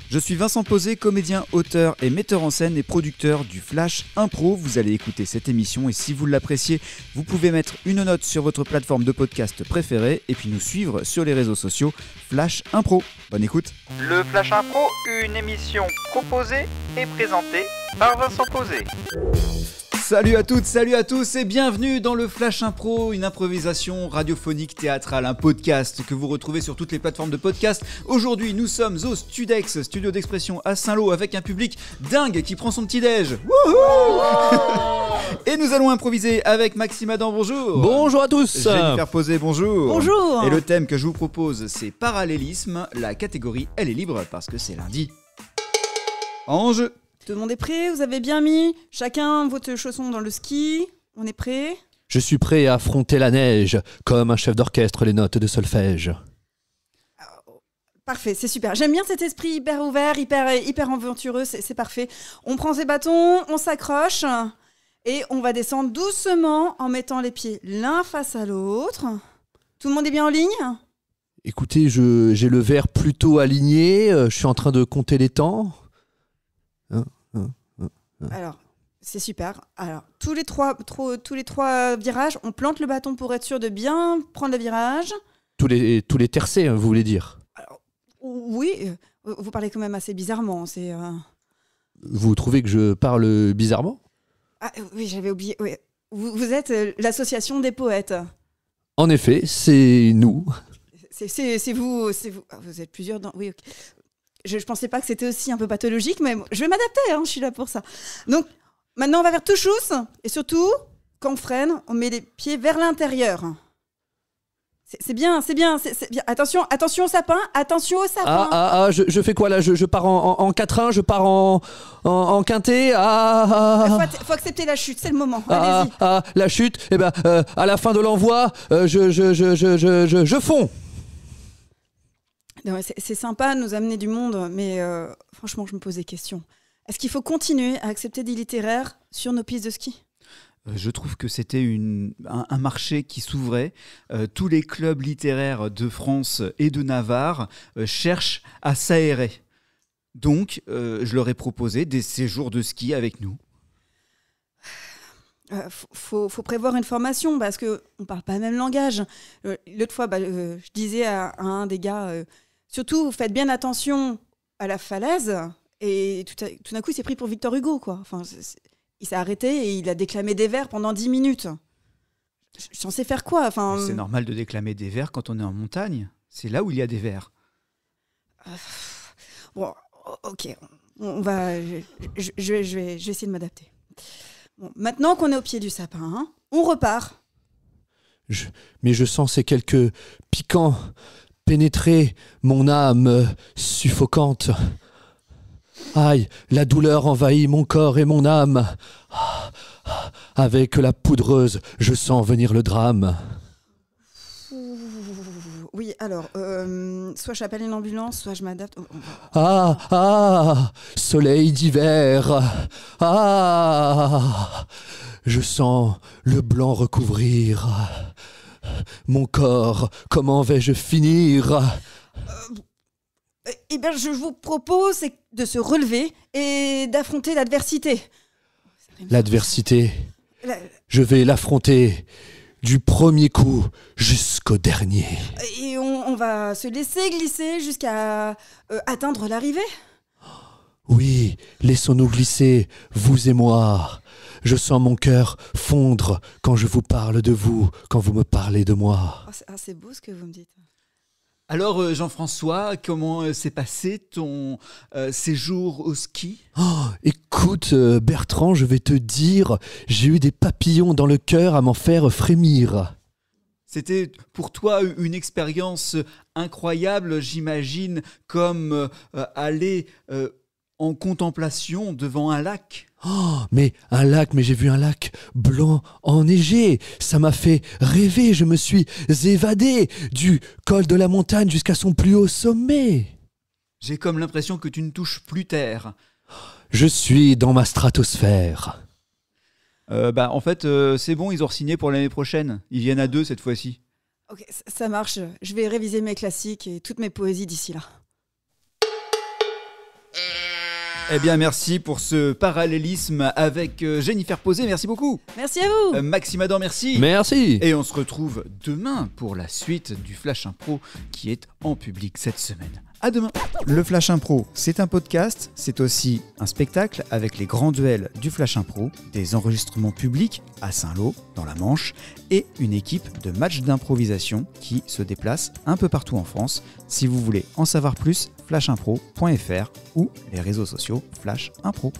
Je suis Vincent Posé, comédien, auteur et metteur en scène et producteur du Flash Impro. Vous allez écouter cette émission et si vous l'appréciez, vous pouvez mettre une note sur votre plateforme de podcast préférée et puis nous suivre sur les réseaux sociaux Flash Impro. Bonne écoute. Le Flash Impro, une émission proposée et présentée par Vincent Posé. Salut à toutes, salut à tous et bienvenue dans le Flash Impro, une improvisation radiophonique théâtrale, un podcast que vous retrouvez sur toutes les plateformes de podcast. Aujourd'hui, nous sommes au Studex, studio d'expression à Saint-Lô, avec un public dingue qui prend son petit-déj. Et nous allons improviser avec Maxime Adam, bonjour. Bonjour à tous. Jennifer Posé, bonjour. Bonjour. Et le thème que je vous propose, c'est parallélisme. La catégorie, elle est libre parce que c'est lundi. En jeu. Tout le monde est prêt? Vous avez bien mis chacun votre chausson dans le ski? On est prêt? Je suis prêt à affronter la neige, comme un chef d'orchestre les notes de solfège. Parfait, c'est super. J'aime bien cet esprit hyper ouvert, hyper aventureux, c'est parfait. On prend ses bâtons, on s'accroche et on va descendre doucement en mettant les pieds l'un face à l'autre. Tout le monde est bien en ligne? Écoutez, j'ai le verre plutôt aligné, je suis en train de compter les temps. Alors, c'est super. Alors, tous les trois virages, on plante le bâton pour être sûr de bien prendre le virage. Tous les tercets, vous voulez dire? Alors, oui, vous parlez quand même assez bizarrement. Vous trouvez que je parle bizarrement? Ah oui, j'avais oublié. Oui. Vous êtes l'association des poètes. En effet, c'est nous. C'est vous. Ah, vous êtes plusieurs dans... Oui, ok. Je pensais pas que c'était aussi un peu pathologique, mais je vais m'adapter, je suis là pour ça. Donc, maintenant, on va faire tout chousse. Et surtout, quand on freine, on met les pieds vers l'intérieur. C'est bien. Attention au sapin, je fais quoi là? Je pars en 4-1, je pars en quintet. Faut accepter la chute, c'est le moment. Allez-y. La chute, à la fin de l'envoi, je fonds. Non, c'est sympa de nous amener du monde, mais franchement, je me pose des questions. Est-ce qu'il faut continuer à accepter des littéraires sur nos pistes de ski? Je trouve que c'était un marché qui s'ouvrait. Tous les clubs littéraires de France et de Navarre cherchent à s'aérer. Donc, je leur ai proposé des séjours de ski avec nous. Faut prévoir une formation parce qu'on ne parle pas le même langage. L'autre fois, je disais à un des gars... Surtout, faites bien attention à la falaise. Et tout d'un coup, il s'est pris pour Victor Hugo, quoi. Enfin, il s'est arrêté et il a déclamé des vers pendant 10 minutes. Je suis censé faire quoi? C'est normal de déclamer des vers quand on est en montagne. C'est là où il y a des vers. Bon, ok. Je vais essayer de m'adapter. Bon, maintenant qu'on est au pied du sapin, on repart. Mais je sens ces quelques piquants pénétrer mon âme suffocante. Aïe, la douleur envahit mon corps et mon âme. Avec la poudreuse, je sens venir le drame. Oui, alors, soit j'appelle une ambulance, soit je m'adapte. Soleil d'hiver. Je sens le blanc recouvrir mon corps. Comment vais-je finir? Je vous propose de se relever et d'affronter l'adversité. L'adversité, je vais l'affronter du premier coup jusqu'au dernier. Et on va se laisser glisser jusqu'à atteindre l'arrivée? Oui, laissons-nous glisser, vous et moi. Je sens mon cœur fondre quand je vous parle de vous, quand vous me parlez de moi. C'est beau ce que vous me dites. Alors Jean-François, comment s'est passé ton séjour au ski? Écoute Bertrand, je vais te dire, j'ai eu des papillons dans le cœur à m'en faire frémir. C'était pour toi une expérience incroyable, j'imagine, comme aller en contemplation devant un lac. Mais j'ai vu un lac blanc enneigé. Ça m'a fait rêver, je me suis évadé du col de la montagne jusqu'à son plus haut sommet. J'ai comme l'impression que tu ne touches plus terre. Je suis dans ma stratosphère. En fait, c'est bon, ils ont signé pour l'année prochaine. Ils viennent à 2 cette fois-ci. Ok, ça marche. Je vais réviser mes classiques et toutes mes poésies d'ici là. Eh bien, merci pour ce parallélisme avec Jennifer Posé. Merci beaucoup. Merci à vous. Maxime Adam, merci. Merci. Et on se retrouve demain pour la suite du Flash Impro qui est en public cette semaine. À demain. Le Flash Impro, c'est un podcast, c'est aussi un spectacle avec les grands duels du Flash Impro, des enregistrements publics à Saint-Lô, dans la Manche, et une équipe de matchs d'improvisation qui se déplace un peu partout en France. Si vous voulez en savoir plus, flashimpro.fr ou les réseaux sociaux Flash Impro.